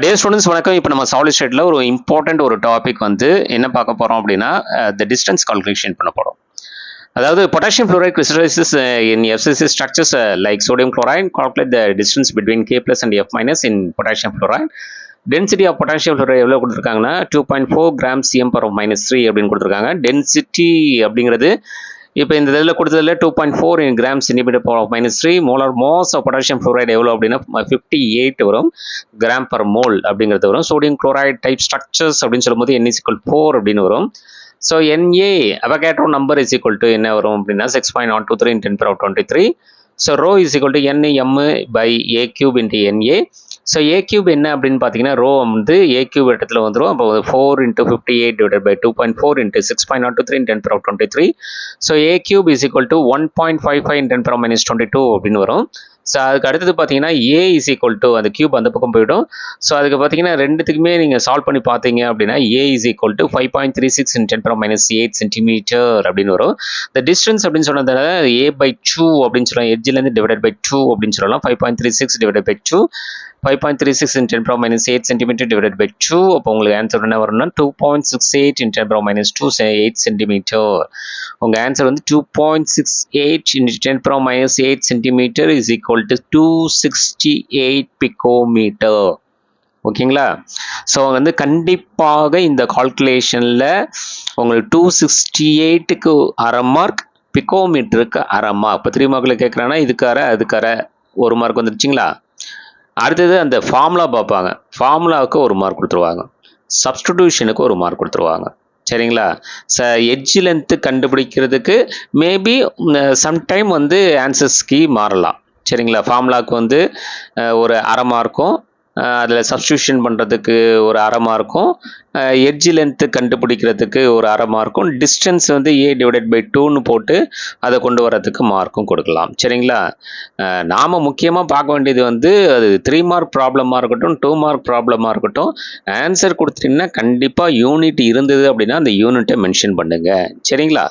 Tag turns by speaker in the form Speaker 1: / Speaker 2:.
Speaker 1: டே students வணக்கம். இப்போ நம்ம சாலிட் ஸ்டேட்டில் ஒரு இம்பார்ட்டண்ட் ஒரு டாபிக் வந்து என்ன பார்க்க போகிறோம் அப்படின்னா த டிஸ்டன்ஸ் கால்குலேஷன் பண்ண போகிறோம். அதாவது potassium fluoride crystallises in FCC structures like sodium chloride. Calculate the distance between K plus and F minus in potassium fluoride. Density of potassium fluoride எவ்வளோ கொடுத்துருக்காங்கன்னா 2.4 grams cm/3 அப்படின்னு கொடுத்துருக்காங்க. டென்சிட்டி அப்படிங்கிறது இப்போ இந்த இதில் கொடுத்ததில் 2.4 grams cm/3. Molar mass of potassium fluoride எவ்வளோ அப்படின்னா 58 வரும், கிராம் பர் மோல் அப்படிங்கிறது வரும். சோடியம் குளோரைட் டைப் ஸ்ட்ரக்சர்ஸ் அப்படின்னு சொல்லும்போது N=4 அப்படின்னு வரும். So NA Avogadro number is equal to என்ன வரும் அப்படின்னா 6.023 × 10⁻23. So rho is equal to NM/A cube into NA. So A cube என்ன அப்படின்னு பார்த்தீங்கன்னா ரோ வந்து A cube இடத்துல வந்துடும். அப்போ 4 × 58 divided by 2.4 × 6.023 × 10⁻23. So A cube is equal to 1.55 × 10⁻22 அப்படின்னு வரும். ஸோ அதுக்கு அடுத்தது பார்த்தீங்கன்னா A is equal to அந்த கியூப் அந்த பக்கம் போயிடும். ஸோ அதுக்கு பார்த்தீங்கன்னா ரெண்டுத்துக்குமே நீங்கள் சால்வ் பண்ணி பார்த்தீங்க அப்படின்னா A is equal to 5.36 × 10⁻8 centimetre அப்படின்னு வரும். இந்த டிஸ்டன்ஸ் அப்படின்னு சொன்னதால A/2 அப்படின்னு சொல்லலாம். எட்ஜிலேருந்து டிவைடட் பை 2 அப்படின்னு சொல்லலாம். 5.36 divided by 2. 5.36 × 10⁻8 centimeter divided by 2. அப்போ உங்களுக்கு ஆன்சர் என்ன வரும்னா 2.68 × 10⁻2 8 சென்டிமீட்டர். உங்கள் ஆன்சர் வந்து 2.68 × 10⁻8 centimetre is equal to 268 picometre. ஓகேங்களா? ஸோ வந்து கண்டிப்பாக இந்த கால்குலேஷனில் உங்களுக்கு 268க்கு அரை மார்க், பிகோமீட்டருக்கு அரை மார்க். இப்போ 3 மார்க்கில் கேட்குறாங்கன்னா இதுக்கு அரை அதுக்கு அரை 1 மார்க் வந்துருச்சுங்களா? அடுத்தது அந்த ஃபார்முலா பார்ப்பாங்க. ஃபார்முலாவுக்கு 1 மார்க் கொடுத்துருவாங்க, சப்ஸ்டிடியூஷனுக்கு 1 மார்க் கொடுத்துருவாங்க. சரிங்களா? எட்ஜ் லென்த்து கண்டுபிடிக்கிறதுக்கு மேபி சம்டைம் வந்து ஆன்சர்ஸ் கீ மாறலாம். சரிங்களா? ஃபார்முலாவுக்கு வந்து ஒரு அரை மார்க்கும், அதில் சப்ஸ்டியூஷன் பண்ணுறதுக்கு ஒரு அரை மார்க்கும், எட்ஜ் லென்த்து கண்டுபிடிக்கிறதுக்கு ஒரு அரை மார்க்கும், டிஸ்டன்ஸ் வந்து A/2ன்னு போட்டு அதை கொண்டு வரதுக்கு மார்க்கும் கொடுக்கலாம். சரிங்களா? நாம் முக்கியமாக பார்க்க வேண்டியது வந்து அது 3 மார்க் ப்ராப்ளமாக இருக்கட்டும், 2 மார்க் ப்ராப்ளமாக இருக்கட்டும், ஆன்சர் கொடுத்துட்டிங்கன்னா கண்டிப்பாக யூனிட் இருந்தது அப்படின்னா அந்த யூனிட்டை மென்ஷன் பண்ணுங்க. சரிங்களா?